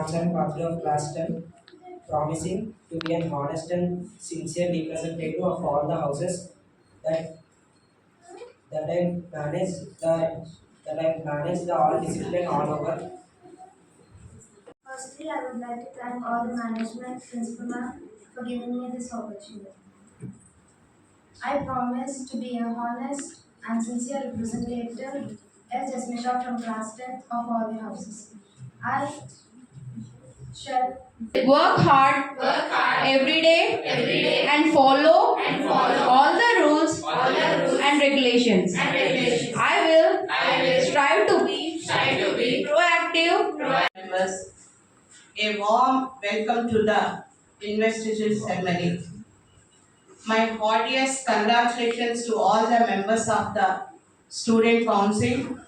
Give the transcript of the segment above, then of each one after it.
Ramcharan Pathri of class 10, promising to be an honest and sincere representative of all the houses that that I manage the all discipline all over. Firstly, I would like to thank all the management principal ma'am for giving me this opportunity. I promise to be a honest and sincere representative as Jasmita from class 10 of all the houses. I shall Work hard every day and follow all the rules and regulations. I will strive to be proactive. Members, a warm welcome to the investiture ceremony. My heartiest congratulations to all the members of the Student Council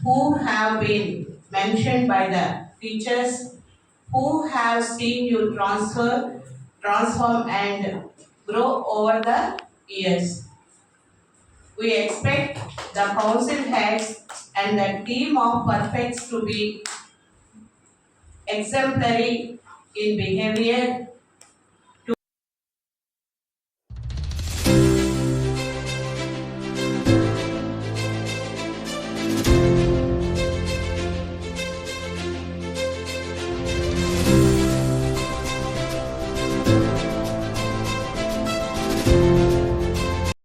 who have been mentioned by the teachers who have seen you transform and grow over the years. We expect the council heads and the team of perfects to be exemplary in behavior,